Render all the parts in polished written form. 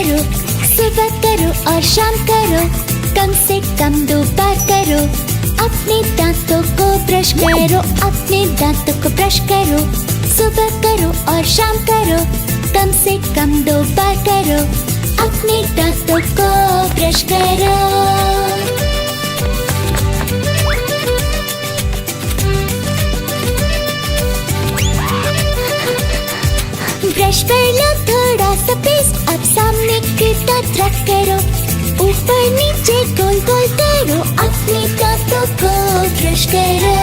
करो, सुबह करो और शाम करो, कम से कम 2 बार करो। अपने दांतों को ब्रश करो, अपने दांतों को ब्रश करो, सुबह करो और शाम करो, कम से कम 2 बार करो। अपने दांतों को ब्रश करो। ब्रश कर लो थोड़ा सा पेस्ट, अब सामने की तरफ रख करो, ऊपर नीचे गोल गोल करो, अपने दांतों को ब्रश करो।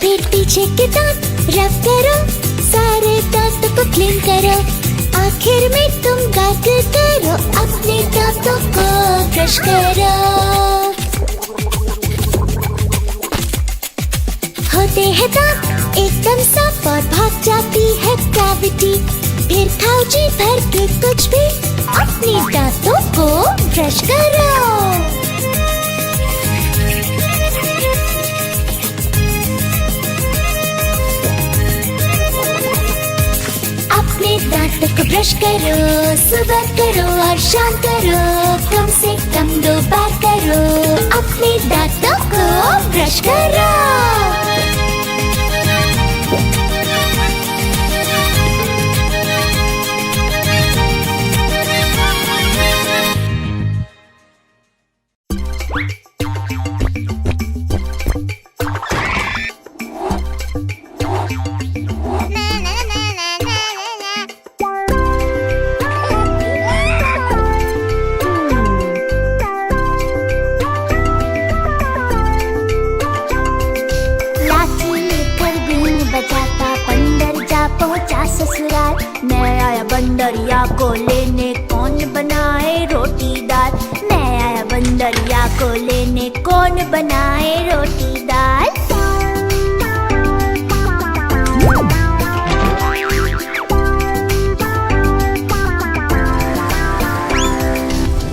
फिर पीछे के दांत रब करो, सारे दांतों को क्लीन करो, आखिर में तुम गार्गल करो, अपने दांतों को ब्रश करो। होते हैं दांत एकदम साफ और भाग जाती है कैविटी, फिर खाओ जी भर के कुछ भी, अपने दांतों को ब्रश करो। अपने दांतों को ब्रश करो, सुबह करो और शाम करो, कम से कम 2 बार करो। अपने दांतों को ब्रश करो। ससुराल मैं आया बंदरिया को लेने, कौन बनाए रोटी दाल। मैं आया बंदरिया को लेने, कौन बनाए रोटी दाल।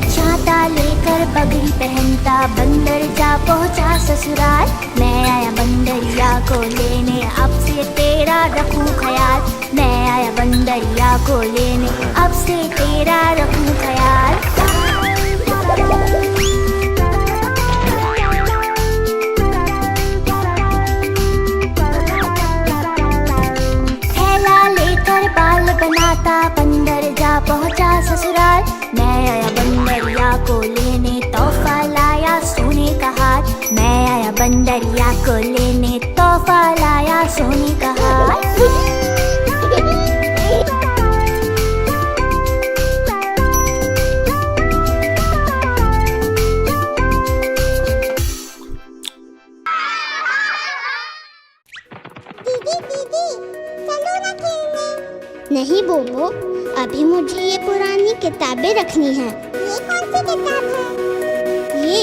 छाता लेकर पगड़ी पहनता, बंदर जा पहुंचा ससुराल। मैं आया बंदरिया को लेने, अब से तेरा रखूं ख्याल। मैं आया बंदरिया को लेने, अब से तेरा रखूं ख्याल। थैला लेकर बाल बनाता, बंदर जा पहुंचा ससुराल। मैं आया बंदरिया को लेने, तोहफा लाया सोने का हार। मैं आया बंदरिया को लेने, तोहफा लाया सोने का हार। नहीं बोबो, अभी मुझे ये पुरानी किताबें रखनी है। ये कौन सी किताब है?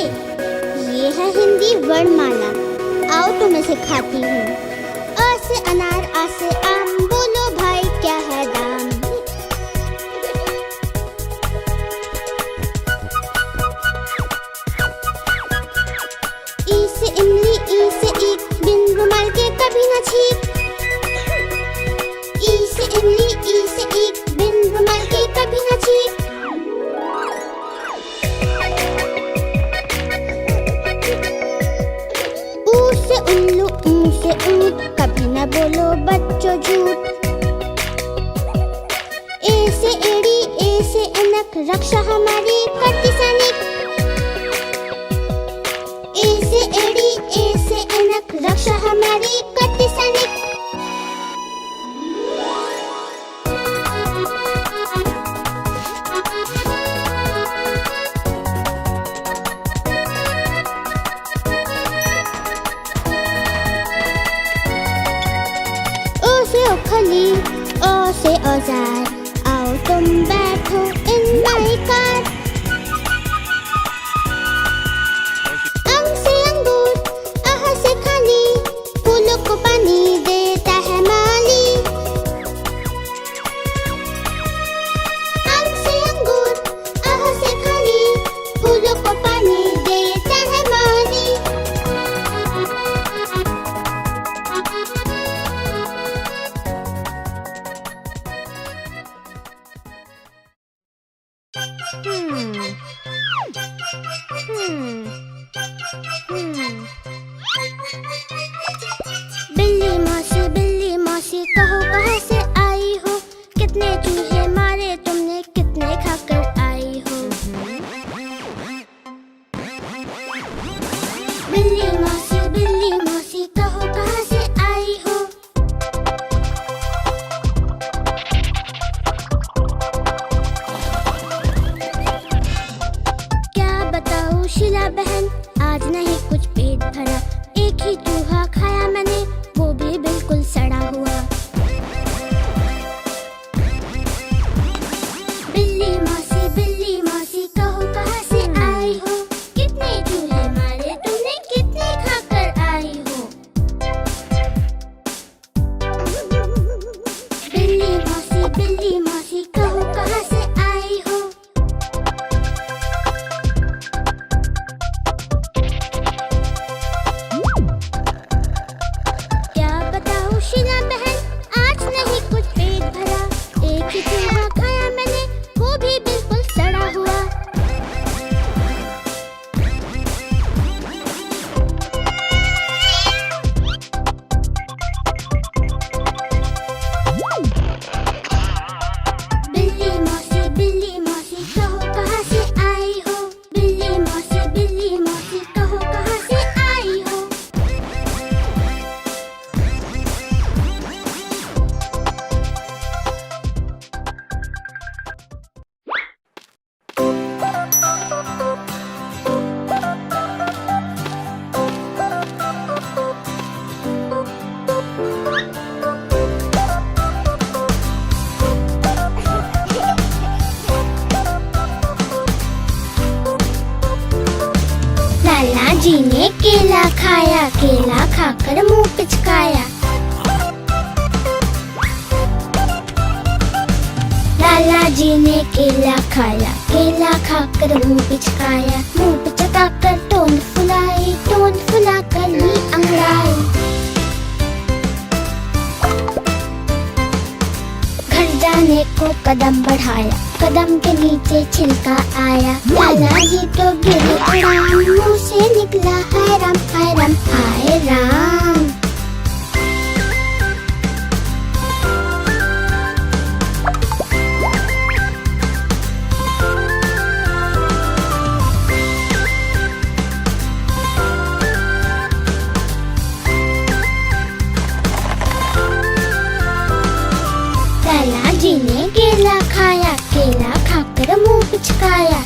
ये है हिंदी वर्णमाला। आओ तुम्हें सिखाती हूँ। अ से अनार, आ से आम, बोलो भाई क्या है दाम। ई से इमली, ई से ईख, बिन रुमाल के कभी न छीक। ई से इमली, ई से ईख, बिन रुमाल के कभी न छीक। ऊ से उल्लू, ऊ से ऊंट, कभी न बोलो बच्चों झूठ। ए से एड़ी, ए से ऐनक, रक्षा हमारी करती सैनिक। ए से एड़ी, ए से ऐनक, रक्षा हमारी करती सैनिक। ओखली, ओ से औजार, आओ तुम बैठो इन माई कार। अंग से अंगूर, आह से खाली, फूलों को पानी देता है माली। अंग से अंगूर, आह से खाली, फूलों को पानी देता है माली। बिल्ली मौसी कहो कहाँ से आई हो? कितने चूहे मारे तुमने, कितने खाकर आई हो? बिल्ली मौसी कहो कहाँ से आई हो? क्या बताऊँ शीला बहन, आज नहीं कुछ पेट भरा। एक ही चूहा खाया मैंने, वो भी बिल्कुल सड़ा हुआ। बिल्ली मौसी कहो कहाँ से आई हो? कितने चूहे मारे तुमने, कितने खाकर आई हो? बिल्ली मौसी कहो कहाँ से आई हो? क्या बताऊँ शीला बहन, आज नहीं कुछ पेट भरा। एक ही चूहा खाया मैंने, वो भी बिल्कुल सड़ा हुआ। बिल्ली मौसी कहो कहाँ से आई हो? बिल्ली मौसी कहो कहाँ से आई हो? लाला जी ने केला खाया, केला खाकर मुंह पिचकाया। लाला जी ने केला खाया, केला खाकर मुंह पिचकाया। मुंह पिचकाकर टोन फुलाई, टोन फुलाकर ली अंगड़ाई। घर जाने को कदम बढ़ाया, कदम के नीचे छिलका आया। लाला जी तो गिरे धड़ाम, मुंह से निकला हाय राम हाय राम हाय राम। लाला जी ने केला खाया, केला खाकर मुंह पिचकाया।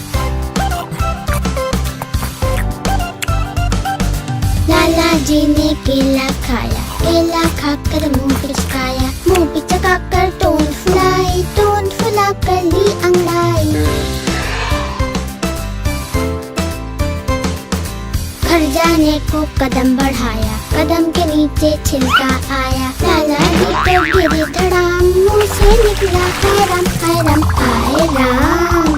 लाला जी ने केला खाया, केला खाकर मुंह पिचकाया। मुंह पिचकाकर टोन फुलाई, टोन फुलाकर ली अंगड़ाई। घर जाने को कदम बढ़ाया, कदम के नीचे छिलका आया। लाला जी तो गिरे धड़ाम, मुंह से निकला हाय राम हाय राम हाय राम।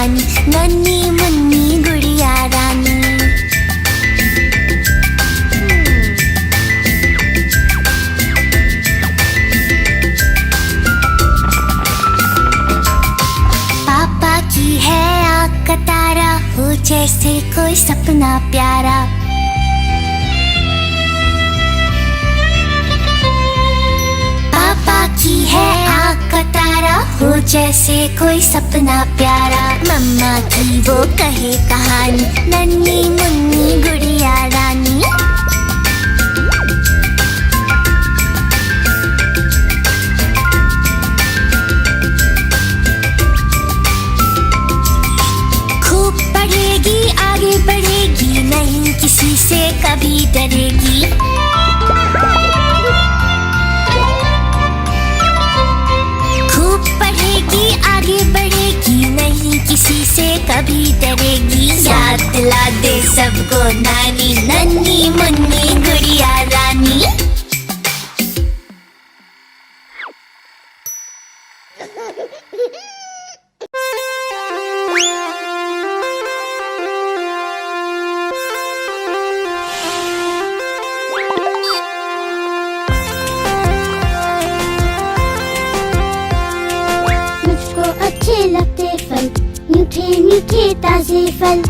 कहानी नन्ही मुन्नी गुड़िया रानी। पापा की है आँख का तारा, हो जैसे कोई सपना प्यारा। पापा की है आँख का तारा, हो जैसे कोई सपना प्यारा। मम्मा की वो कहे कहानी नन्ही मुन्नी गुड़िया रानी। खूब पढ़ेगी आगे बढ़ेगी, नहीं किसी से कभी डरेगी। खूब पढ़ेगी आगे बढ़ेगी, नहीं किसी से कभी डरेगी। याद दिला दे सबको नानी नन्ही मुन्नी गुड़िया रानी। मुझको अच्छे लगते फल, मीठे मीठे ताजे फल।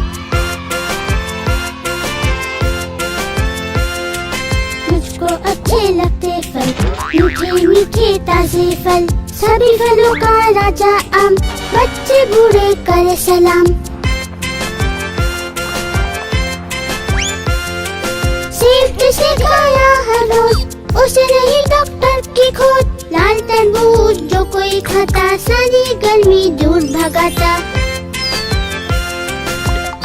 मुझको अच्छे लगते फल, मीठे मीठे ताजे फल। सभी फलों का राजा आम, बच्चे बूढ़े करे सलाम। सेब जिसे खाया हर रोज, उसे नहीं डॉक्टर की खोज। लाल तरबूज जो कोई खाता, सारी गर्मी दूर भगाता।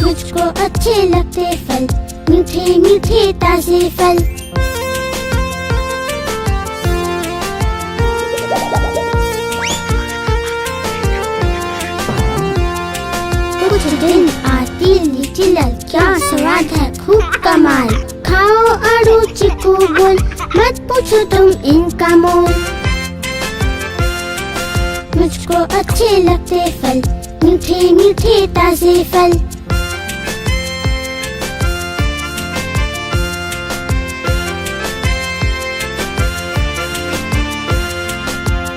मुझको अच्छे लगते फल, मीठे मीठे ताजे फल। कुछ दिन आती लीची लाल, क्या स्वाद है खूब कमाल। खाओ आड़ू चीकू बोल, मत पूछो तुम इनका मोल। मुझको अच्छे लगते फल, मीठे मीठे ताजे फल।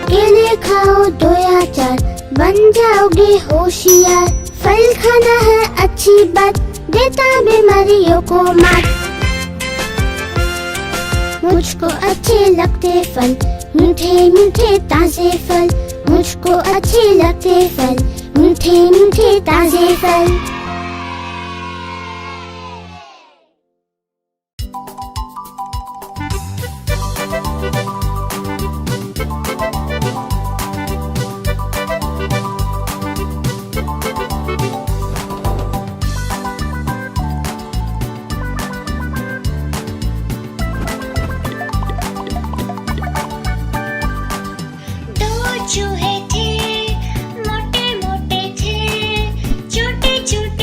केले खाओ 2 या 4, बन जाओगे होशियार। फल खाना है अच्छी बात, देता बीमारियों को मात। मुझको अच्छे लगते फल, मीठे मीठे ताजे फल। मुझको अच्छे लगते फल, मीठे मीठे ताजे फल। चूहे थे, मोटे मोटे थे, छोटे छोटे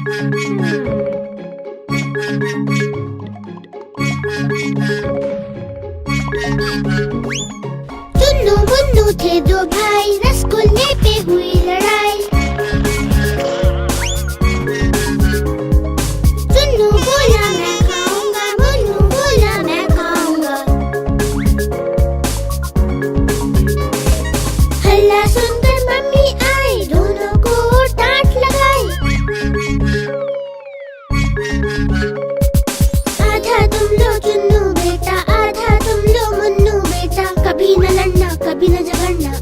चुन्नू मुन्नू थे दो भाई, रसगुल्ले पे हुई लड़ाई। चुन्नू बोला मैं खाऊंगा, मुन्नू बोला मैं खाऊंगा। हल्ला सुनकर मम्मी आई, दोनों को डांट लगाई। आधा तुम लो चुन्नू बेटा, आधा तुम लो मुन्नू बेटा, कभी न लड़ना कभी न झगड़ना,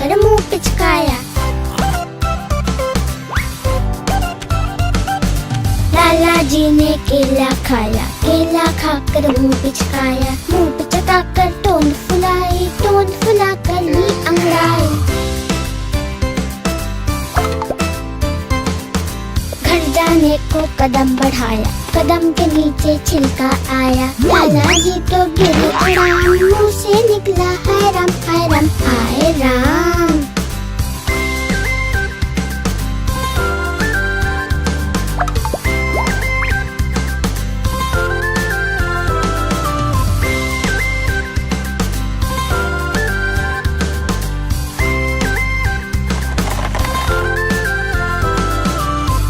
खाकर मुंह पिचकाया। लाला जी ने केला खाया, केला खाकर मुंह पिचकाया। मुंह पिचकाकर टोन फुलाई, टोन फुलाकर ली अंगड़ाई। घर जाने को कदम बढ़ाया, कदम के नीचे छिलका आया। लाला जी तो गिरे धड़ाम, मुंह से निकला हाय राम हाय राम हाय राम।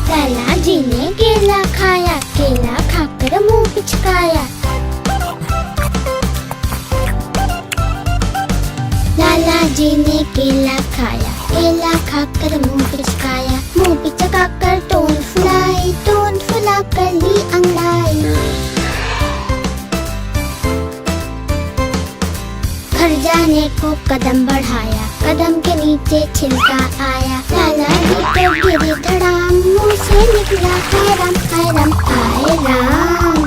लाला जी ने केला खाया, केला खाकर मुंह पिचकाया। लाला जी ने केला खाया, केला खाकर मुंह पिचकाया। मुंह पिचकाकर टोन फुलाई, टोन फुलाकर ली अंगड़ाई। घर जाने को कदम बढ़ाया, कदम के नीचे छिलका आया। लाला जी तो गिरे धड़ाम, मुंह से निकला हाय राम हाय राम हाय राम।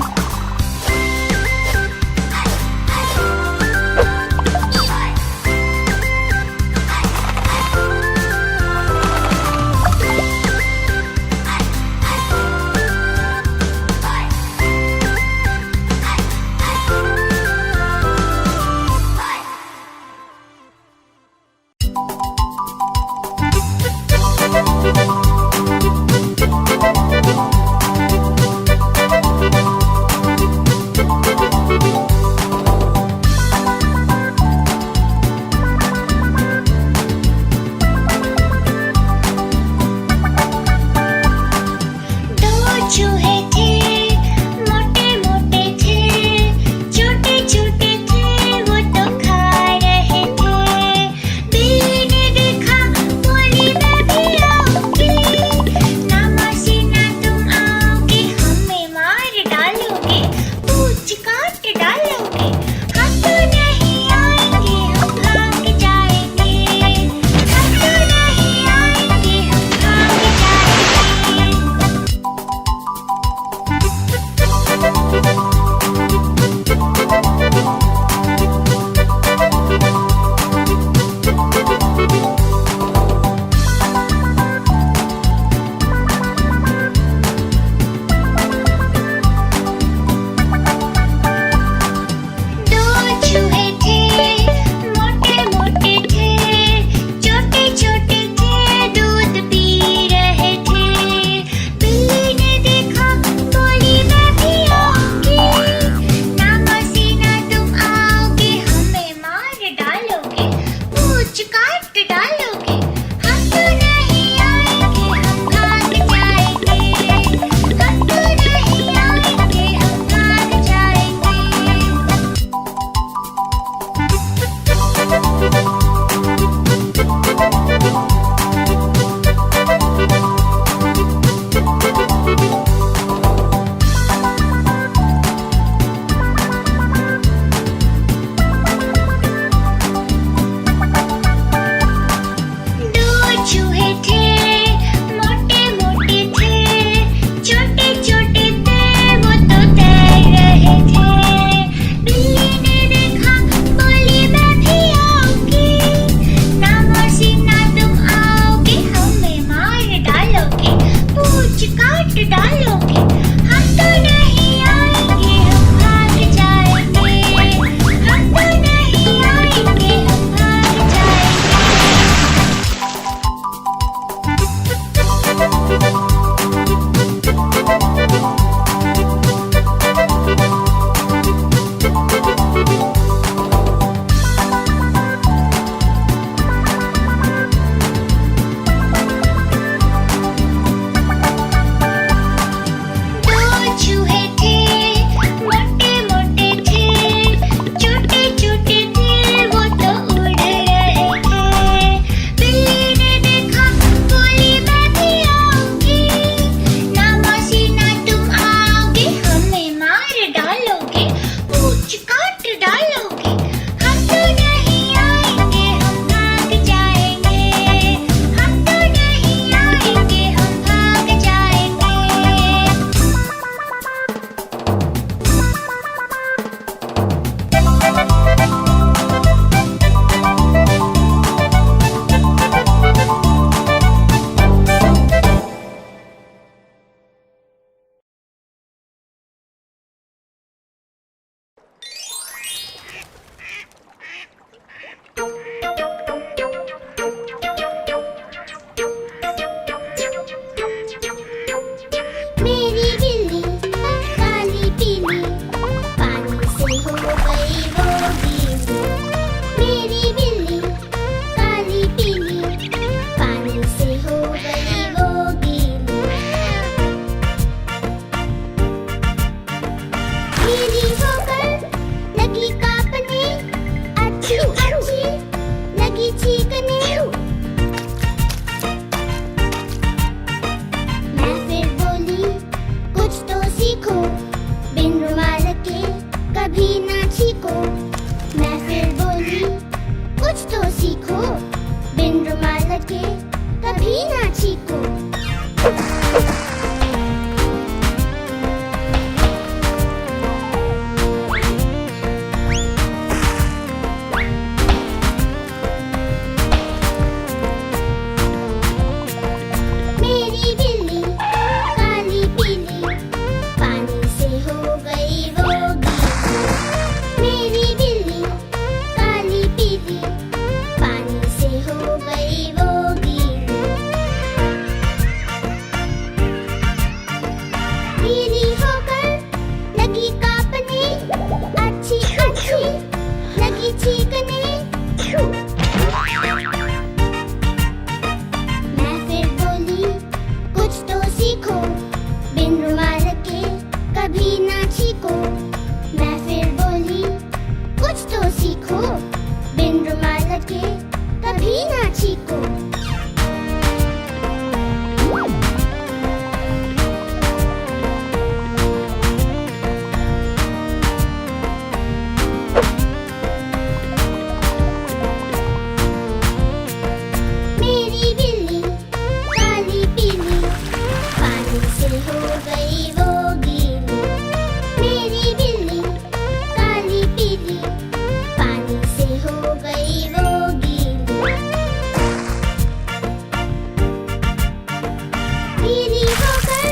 धीरे होकर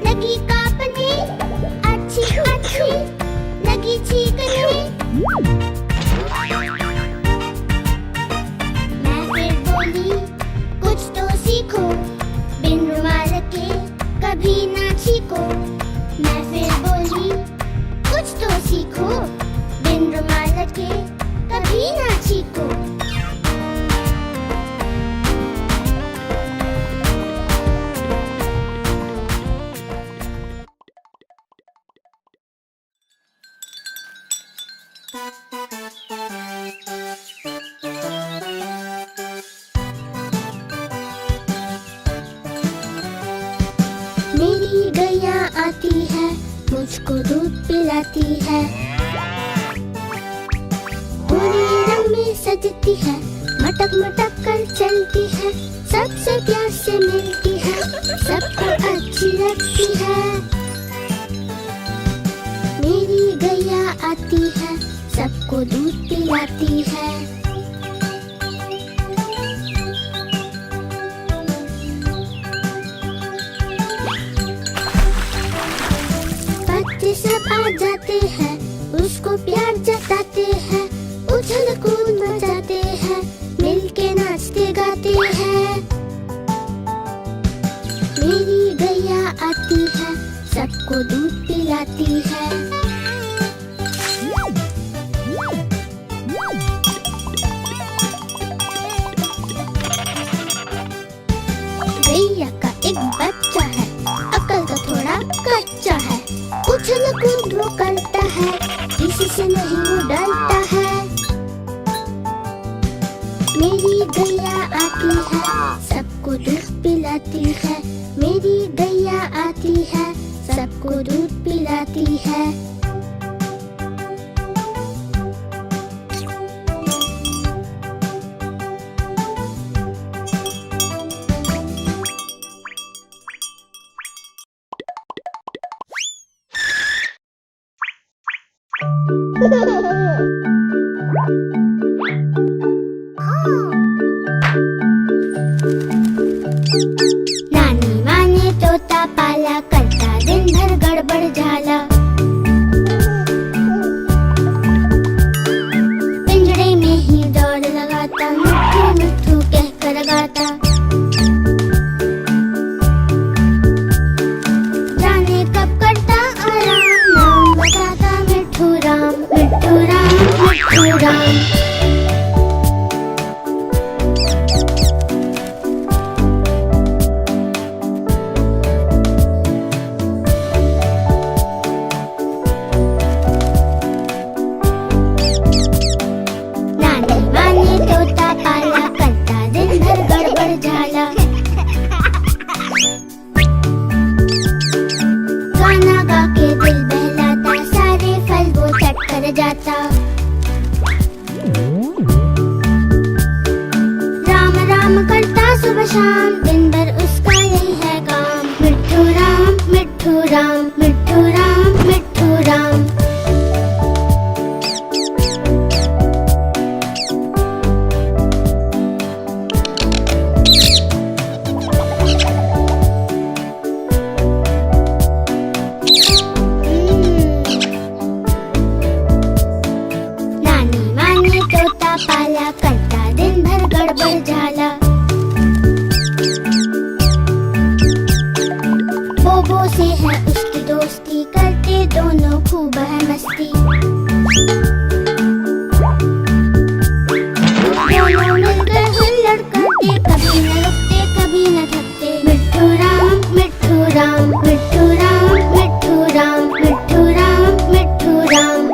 लगी कांपने, अच्छी अच्छी लगी चीखने। मैं फिर बोली कुछ तो सीखो, बिन रुमाल के कभी ना छीको। मैं फिर बोली कुछ तो सीखो, बिन रुमाल के कभी ना छीको। मेरी गैया आती है, मुझको दूध पिलाती है। पूरे रंग में सजती है, मटक मटक कर चलती है। सबसे प्यार से मिलती है, सबको अच्छी लगती है। मेरी गैया आती है, सबको दूध पिलाती है। बच्चे सब आ जाते हैं, उसको प्यार जताते हैं। उछल कूद मचाते हैं, मिलके नाचते गाते हैं। मेरी गैया आती है, सबको दूध पिलाती है। गैया का एक बच्चा है, अकल का थोड़ा कच्चा है। उछल कूद वो करता है, किसी से नहीं वो डरता है। मेरी गैया आती है, सबको दूध पिलाती है। मेरी गैया आती है, सबको दूध पिलाती है। नानी माँ ने तोता पाला, करता दिन भर गड़बड़ झाला। पिंजड़े में ही दौड़ लगाता, मिट्ठू मिट्ठू कह कर गाता। जाने कब करता आराम, नाम बताता मिट्ठू राम, मिट्ठू राम, मिट्ठू राम। नानी माँ ने तोता पाला, करता दिन भर गड़बड़ झाला। गाना गा के दिल बहलाता, सारे फल वो चट कर जाता। राम राम करता सुबह शाम, दिन भर उसका यही है काम। मिट्ठू राम, मिट्ठू राम, मिट्ठू राम, मिट्ठू राम। नानी माँ ने तोता पाला, करता दिन भर गड़बड़ झाला। बोबो से है उसकी दोस्ती, करते दोनों खूब है मस्ती। दोनों मिलकर हुल्लड़ करते, कभी न रुकते कभी न थकते। मिट्ठू राम, मिट्ठू राम, मिट्ठू राम, मिट्ठू राम, मिट्ठू राम, मिट्ठू राम।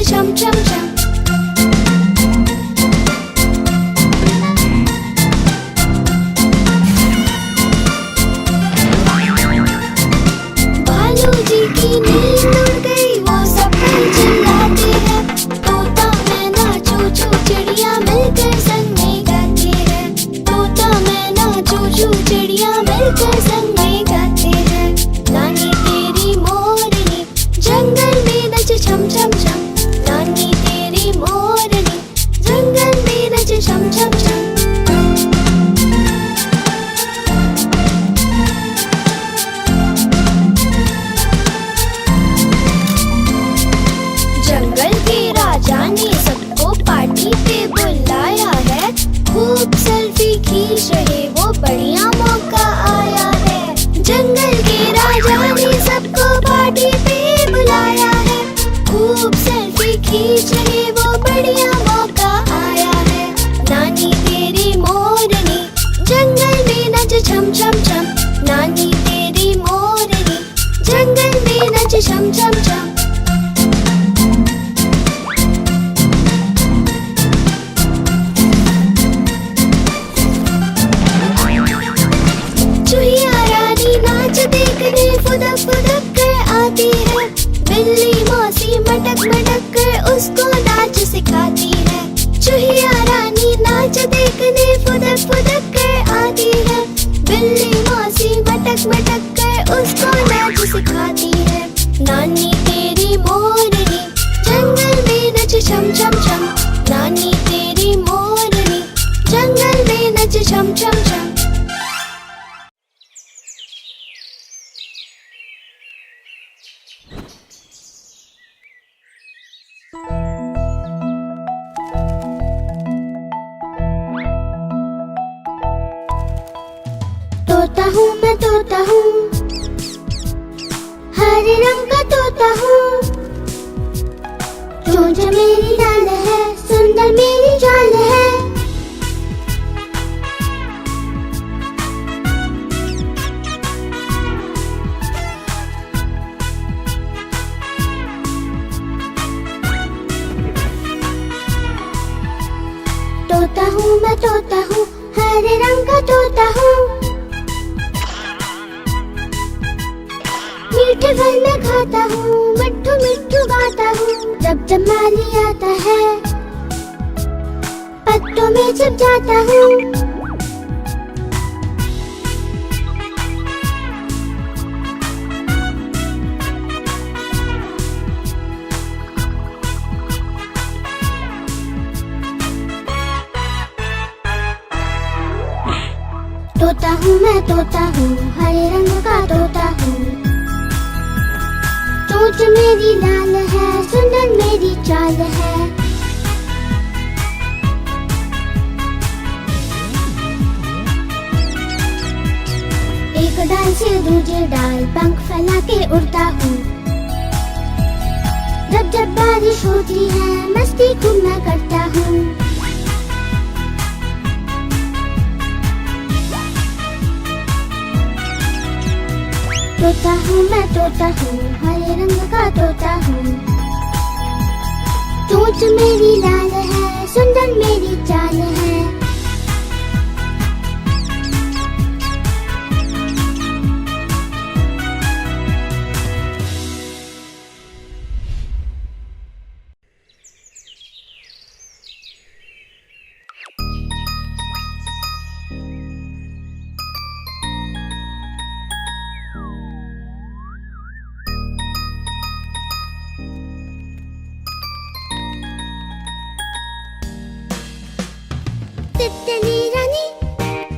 छम छम छम। भालू जी की नींद उड़ गई, वो सब कहीं चिल्लाते हैं। तोता मैना चू चू चिड़िया मिलकर संग में गाते हैं। तोता मैना चू चू चिड़िया मिलकर संग में गाते हैं। नानी तेरी मोरनी जंगल में नचे छम छम छम। नानी तेरी मोरनी जंगल में नचे छम छम छम। जंगल के राजा ने सबको पार्टी पे बुलाया है। खूब सेल्फी खींच रहे, वो बढ़िया मौका आया है। जंगल के राजा ने सबको पार्टी पे बुलाया है। खूब सेल्फी खींच रहे, वो बढ़िया मौका आया है। नानी तेरी मोरनी जंगल में नचे छम छम छम। नानी तेरी मोरनी जंगल में नचे छम छम छम। चूहिया रानी नाच देखने फुदक फुदक कर आती है। बिल्ली मौसी मटक मटक कर उसको नाच सिखाती है। चूहिया रानी नाच देखने फुदक फुदक कर आती है। बिल्ली मौसी मटक मटक कर उसको नाच सिखाती है। नानी तेरी मोरनी जंगल में नचे छम छम छम। नानी तेरी मोरनी जंगल में नचे छम छम छम। तोता हूँ मैं तोता हूँ, हरे रंग का तोता हूँ। चोंच मेरी लाल है, सुंदर मेरी चाल है। तोता हूँ मैं तोता हूँ, हरे रंग का तोता हूँ। मीठे फल मैं खाता हूँ, मिट्ठू मिट्ठू गाता हूँ। जब जब माली आता है, पत्तों में छिप जाता हूँ। तोता हूँ मैं तोता हूँ, हरे रंग का तोता हूँ। चोंच मेरी लाल है, सुंदर मेरी चाल है। एक डाल से दूसरे डाल पंख फैला के उड़ता हूँ। जब जब बारिश होती है, मस्ती खूब मैं करता हूँ। तोता हूँ मैं तोता हूँ, हरे रंग का तोता हूँ। चोंच मेरी लाल है, सुंदर मेरी चाल है।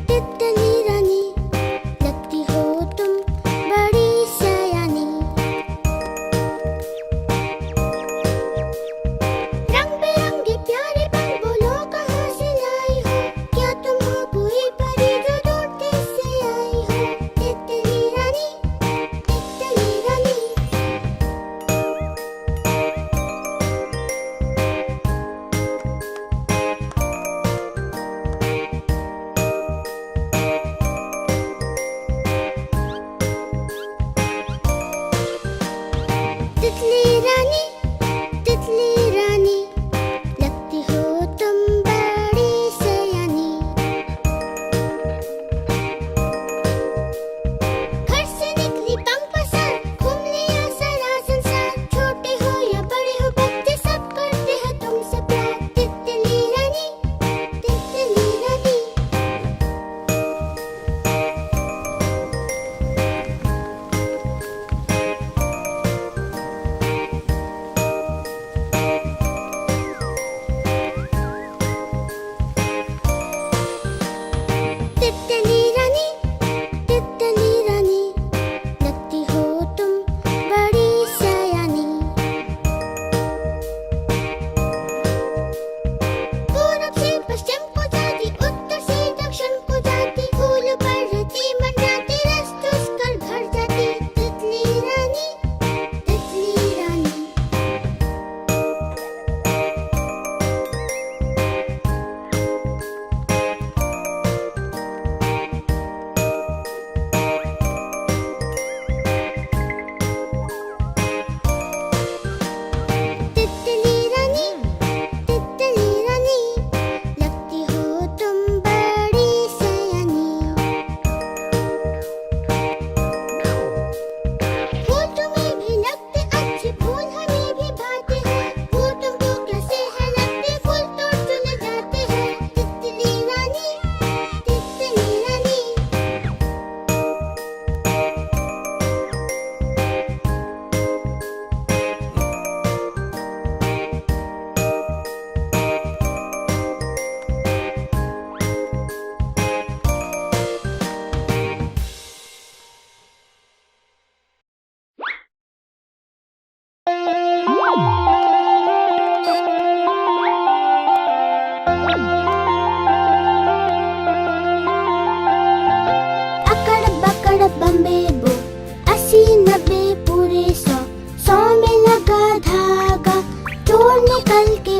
तितली रानी लगती हो तुम बड़ी सयानी। रंग बिरंगे प्यारे पल बोलो कहाँ से लाई हो। क्या तुम हो कोई परी जो दूर देश से आई हो। तितली रानी तितली रानी।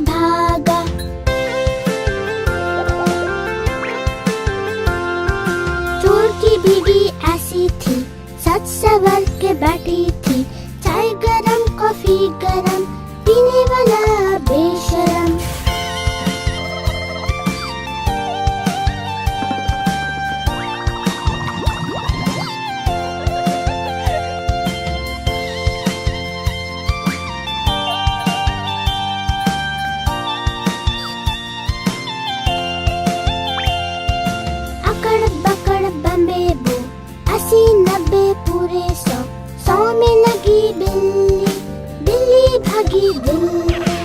भागा। चोर की बीवी ऐसी थी, सच सवर के बैठी थी। चाय गरम कॉफी गरम, पीने वाला बेशरम। अकड़ बकड़ बम्बे बो, 80 90 पूरे 100। 100 में लगी बिल्ली, बिल्ली भागी दिल्ली।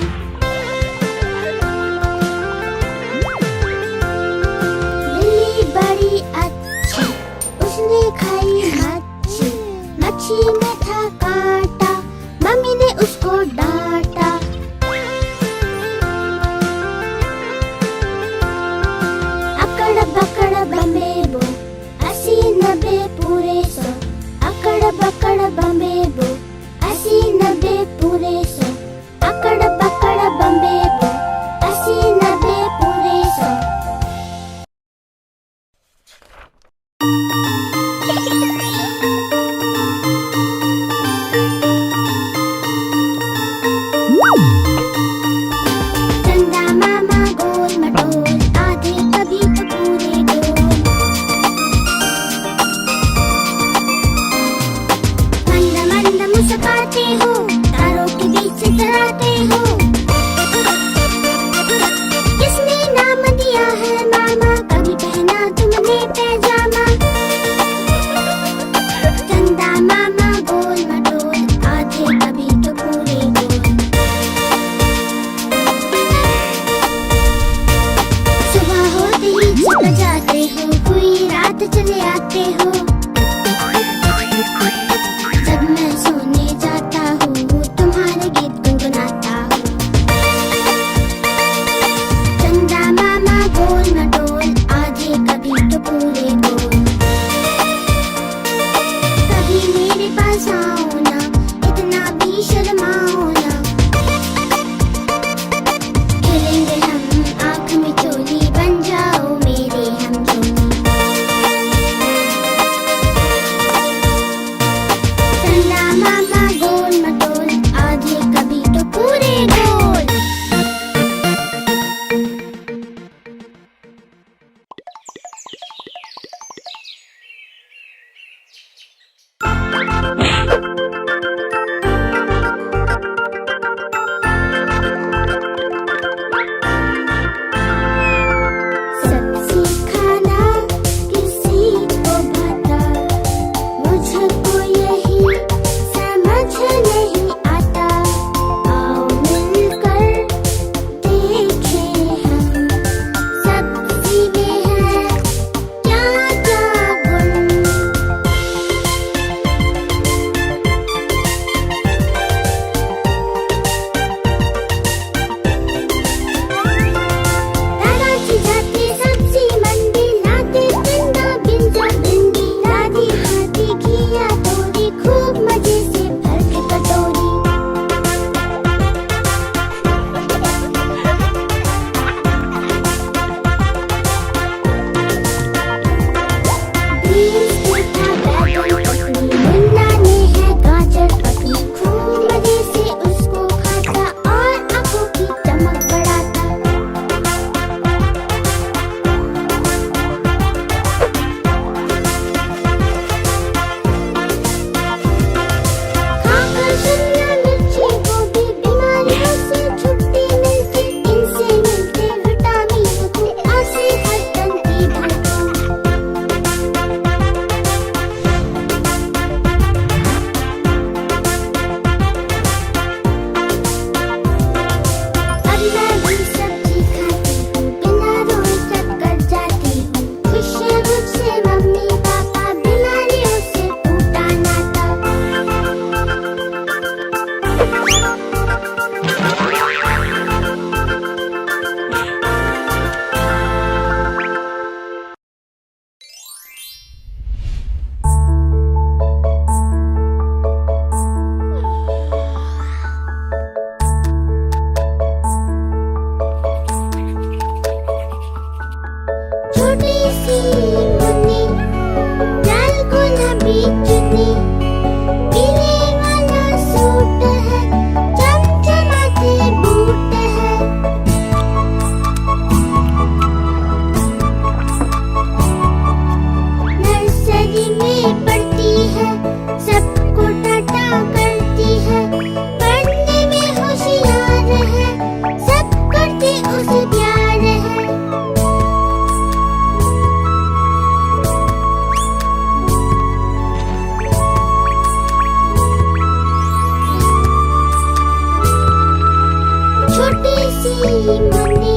मुन्नी,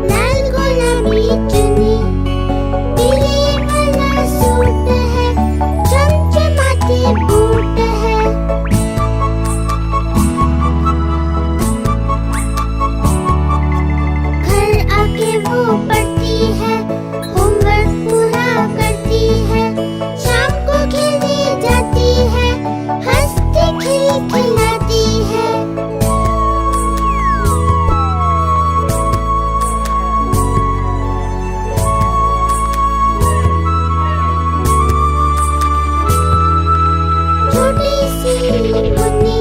लाल गुलाबी चुन्नी, पीले वाला सूट है, चमचमाते बूट है। घर आके वो पढ़ती है, होमवर्क पूरा करती है, शाम को खेलने जाती है, हंसती खिलखिलाती है। छोटी सी मुन्नी,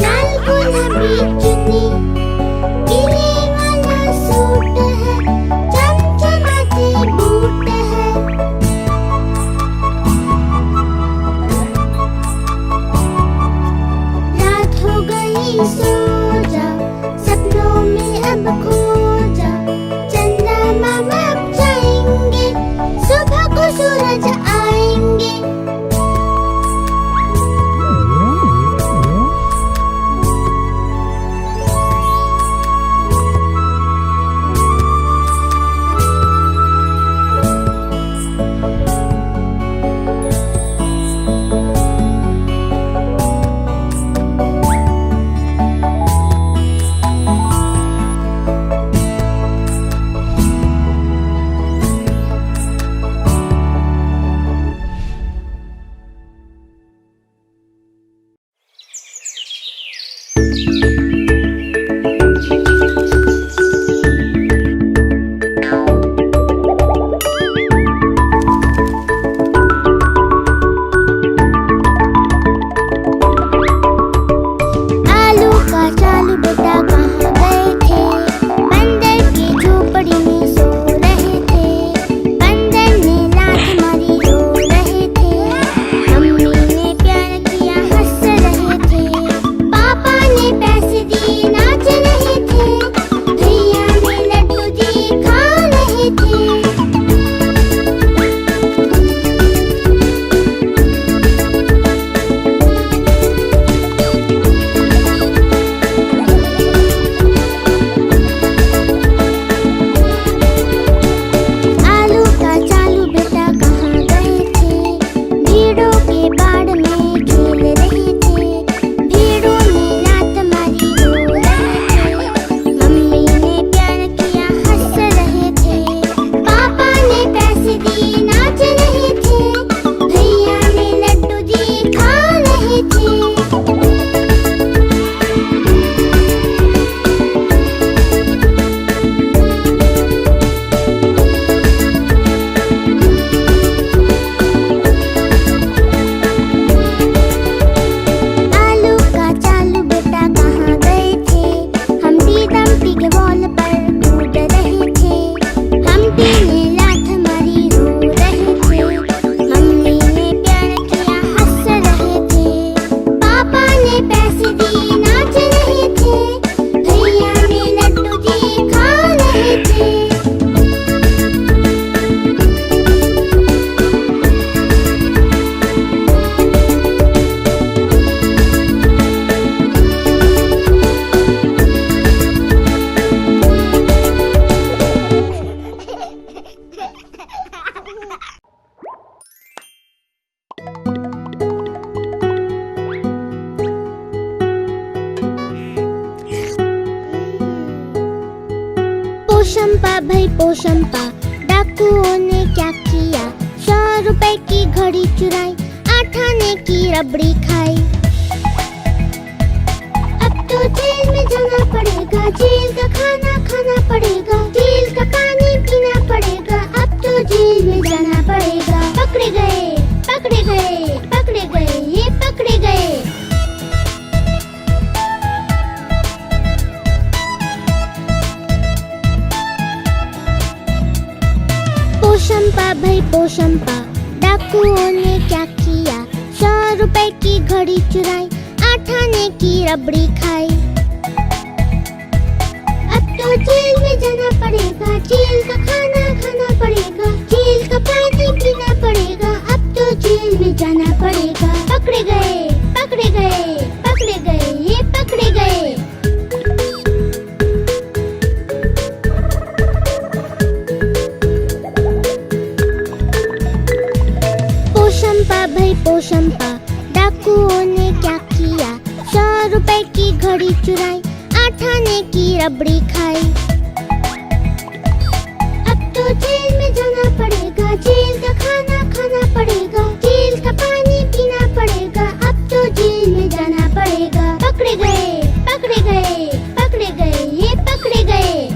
लाल गुलाबी चुन्नी, पीले वाला सूट है, चमचमाते बूट है। रात हो गई सो जा, सपनों में अब खो जा, चंदा मामा अब जाएंगे, सुबह को सूरज आएंगे। आलू का चालू बेटा कहाँ गए थे? बंदर की झोपड़ी में सो रहे थे, बंदर ने लात मारी रो रहे थे, मम्मी ने प्यार किया हंस रहे थे, पापा ने पैसे दिए नाच रहे थे, भैया ने लड्डू दिए खा रहे थे। आलू का चालू बेटा कहाँ गए थे? भीड़ों के बाड़ में खेल रहे थे, भीड़ों ने लात मारी रो रहे थे, मम्मी ने प्यार किया हंस रहे थे, पापा ने पैसे दिए नाच रहे थे, भैया ने लड्डू दिए खा रहे थे। आलू का चालू बेटा कहाँ गए थे? हम्टी डम्टी के बॉल पर कूद रहे थे, हम्टी ने लात मारी रो रहे थे, मम्मी ने प्यार किया हंस रहे थे, पापा ने पैसे दिए नाच रहे थे, भैया ने लड्डू दिए खा रहे थे। पोशंपा भाई पोशंपा, डाकुओं ने क्या किया? 100 रुपए की घड़ी चुराई, 8 आने की रबड़ी खाई। अब तो जेल में जाना पड़ेगा, जेल का खाना खाना पड़ेगा, जेल का पानी पीना पड़ेगा, अब तो जेल में जाना पड़ेगा। पकड़े गए पकड़े गए पकड़े गए, ये पकड़े गए। पोशंपा भाई पोशंपा, डाकुओं ने क्या किया? 100 रुपए की घड़ी चुराई, 8 आने की रबड़ी खाई। अब तो जेल में जाना पड़ेगा, जेल का खाना खाना पड़ेगा, जेल का पानी पीना पड़ेगा, अब तो जेल में जाना पड़ेगा। पकड़े गए पकड़े गए पकड़े गए, ये पकड़े गए। चंपा, डाकुओं ने क्या किया? 100 रुपए की घड़ी चुराई, 8 आने की रबड़ी खाई। अब तो जेल में जाना पड़ेगा, जेल का खाना खाना पड़ेगा, जेल का पानी पीना पड़ेगा। अब तो जेल में जाना पड़ेगा। पकड़े गए, पकड़े गए, पकड़े गए, ये पकड़े गए।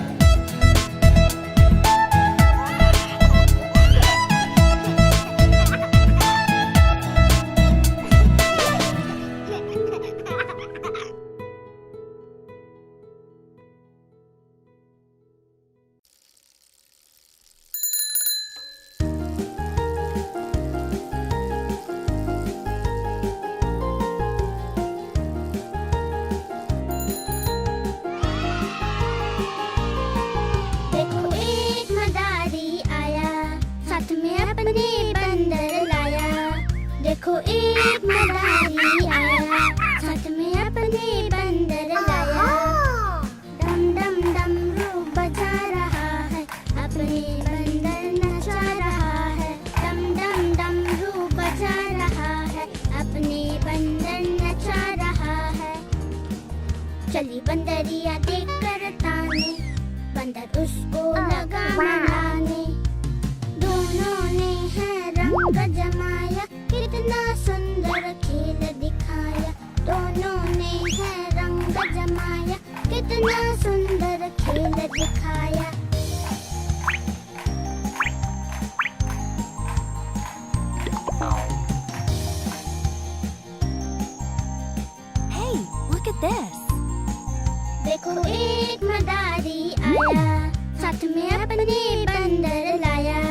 देखो एक मदारी आया, साथ में अपने बंदर लाया। देखो एक मदारी आया, साथ में अपने बंदर लाया। डम डम डमरू बजा रहा है, अपने बंदर नचा रहा है। डम डम डमरू बजा रहा है, अपने बंदर नचा रहा है। चली बंदरिया देख कर ताने, बंदर उसको लगा मनाने। दोनों ने है रंग जमाया, कितना सुंदर खेल दिखाया। दोनों ने है रंग जमाया, कितना सुंदर खेल दिखाया। Hey, look at this. देखो एक मदारी आया, साथ में अपने बंदर लाया।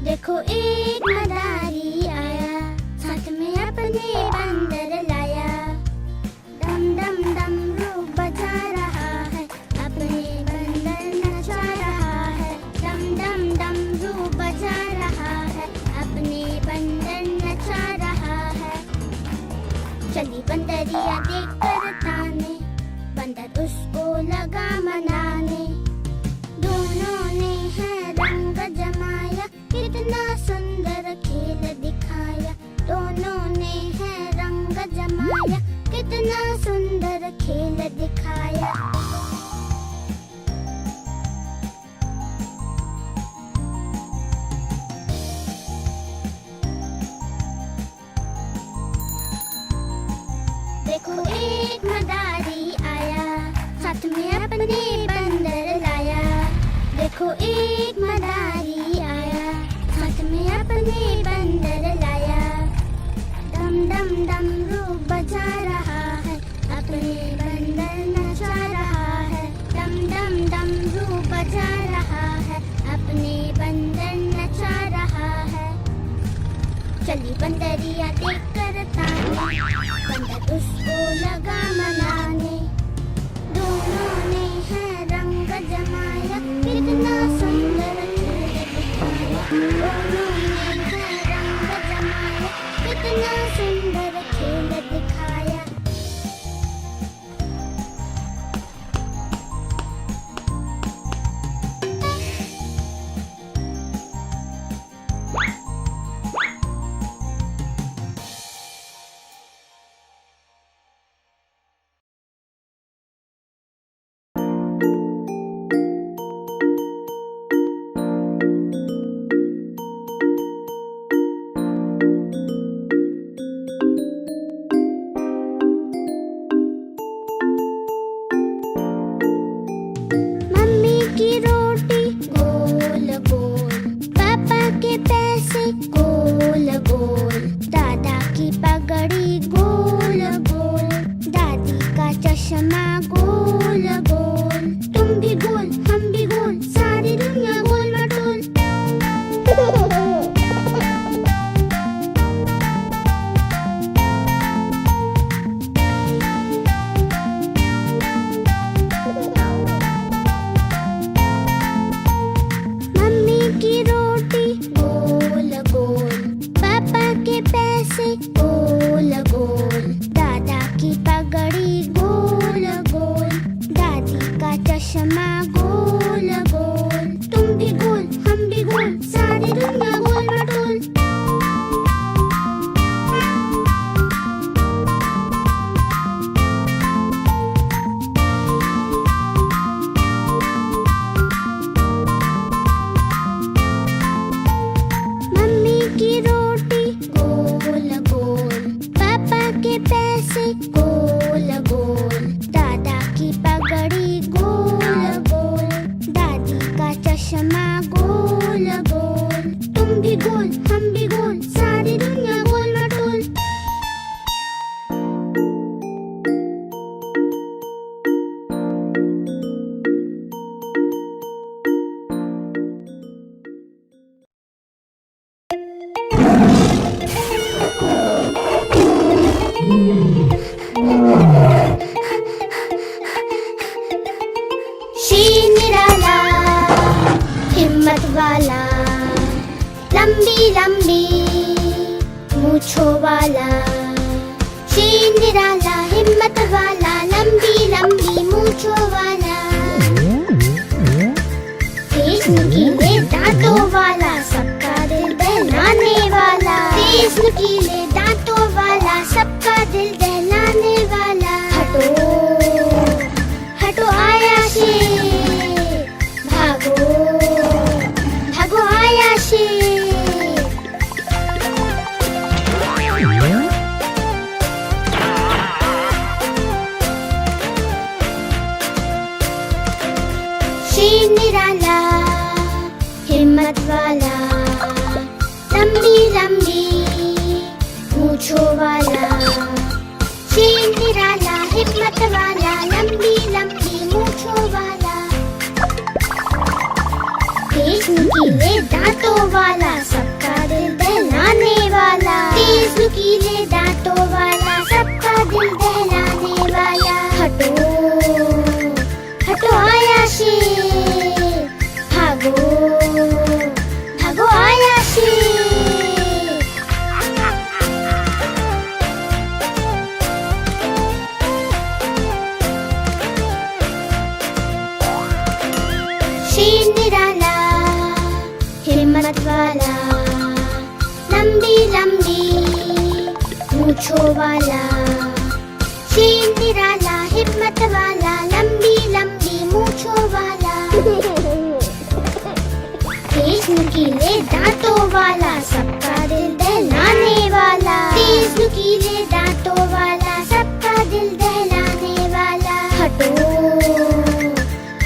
देखो एक मदारी आया, साथ में अपने बंदर लाया। डम डम डमरू बजा रहा है, अपने बंदर नचा रहा है। डम डम डमरू बजा रहा है, अपने बंदर नचा रहा है। चली बंदरिया देख कर ताने, बंदर उसको लगा मनाने। दोनों ने है रंग जमाया, कितना सुंदर खेल दिखाया। दोनों ने है रंग जमाया, कितना सुंदर खेल दिखाया। देखो एक मदारी आया, साथ में अपने बंदर लाया। देखो एक मदारी आया, साथ में अपने बंदर लाया। डम डम डमरू बजा रहा है, अपने बंदर नचा रहा है। डम डम डमरू बजा रहा है, अपने बंदर नचा रहा है। चली बंदरिया देख कर ताने, बंदर उसको लगा मनाने। दोनों ने है रंग जमाया, कितना सुंदर खेल दिखाया। दोनों ने है रंग जमाया, कितना सुंदर खेल दिखाया। मम्मी की रोटी गोल गोल, पापा के पैसे गोल गोल, दादा की पगड़ी गोल गोल, दादी का चश्मा गोल गोल। तुम भी गोल, हम भी गोल, सारी दुनिया गोल मटोल। मम्मी की रोटी गोल गोल, पापा के पैसे गोल गोल, दादा की पगड़ी गोल गोल, दादी का चश्मा गोल गोल। तुम भी गोल, हम भी गोल, सारी दुनिया गोल मटोल। हिम्मत वाला, लंबी लंबी मूंछों वाला। शेर निराला हिम्मत वाला, लंबी लंबी मूंछों वाला। तेज नुकीले दांतों वाला, सबका दिल दहलाने वाला। तेज नुकीले दांतों वाला, सबका दिल दहलाने वाला। हटो हटो आया शेर, भागो भागो आया शेर। शेर निराला हिम्मत वाला, लंबी लंबी मूंछों वाला। शेर निराला हिम्मत वाला, लंबी लंबी मूंछों वाला। तेज नुकीले दांतों वाला, सबका दिल दहलाने वाला। तेज नुकीले दांतों वाला, सबका दिल दहलाने वाला। हटो हटो आया शेर, भागो भागो आया शेर। शेर निराला हिम्मत वाला, लंबी लंबी मूंछों वाला। शेर निराला हिम्मत वाला, लंबी लंबी मूंछों वाला। तेज नुकीले दांतों वाला, सबका दिल दहलाने वाला। तेज नुकीले दांतों वाला, सबका दिल दहलाने वाला। हटो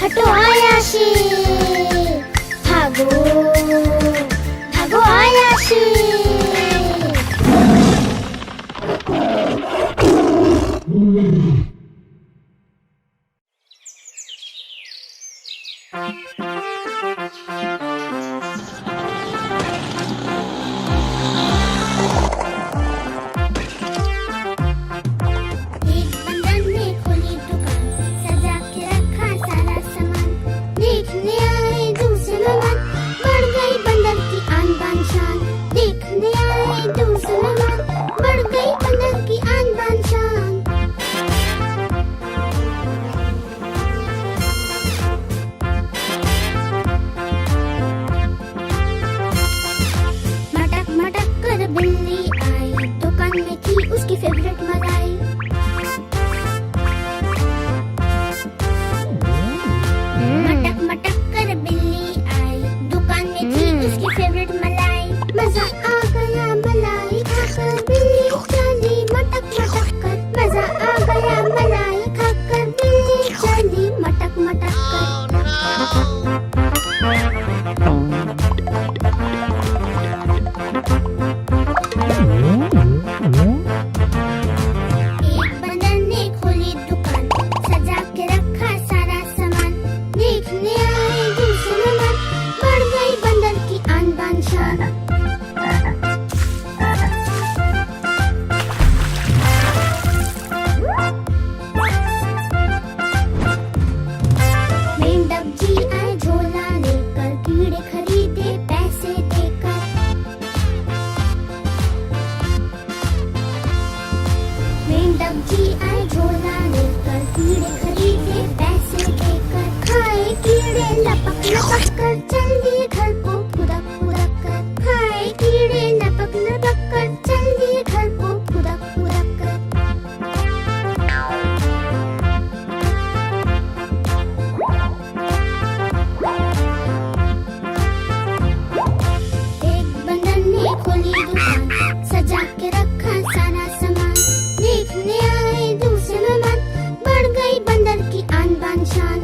हटो आया शेर, भागो भागो आया शेर। एक बंदर ने खोली दुकान, सजा के रखा सारा सामान। देखने आए दूसरे मेहमान, बढ़ गई बंदर की आन बान शान। देखने आए दूसरे मेहमान, बढ़ गई बंदर की आन बान शान। मटक मटक कर बिल्ली आई, दुकान में थी उसकी फेवरेट मलाई। मटक मटक कर बिल्ली आई, दुकान में थी उसकी फेवरेट मलाई। मजा आ गया मलाई खाकर, बिल्ली चली मटक मटक कर। मजा आ गया मलाई खाकर, बिल्ली चली मटक मटक कर। एक बंदर ने खोली दुकान, सजा के रखा सारा सामान। देखने आए दूसरे मेहमान, बढ़ गई बंदर की आन बान शान। मेंढक जी आए झोला लेकर, कीड़े खरीदे पैसे देकर। मेंढक जी आए झोला लेकर, कीड़े खरीदे पैसे देकर। खाए कीड़े लपक लपक कर, चल दिए घर को फुदक फुदक कर। खाए कीड़े लपक लपक कर, चल दिए घर को फुदक फुदक कर। एक बंदर ने खोली दुकान, सजा के रखा सारा सामान। देखने आए दूसरे मेहमान, बढ़ गई बंदर की आन बान शान।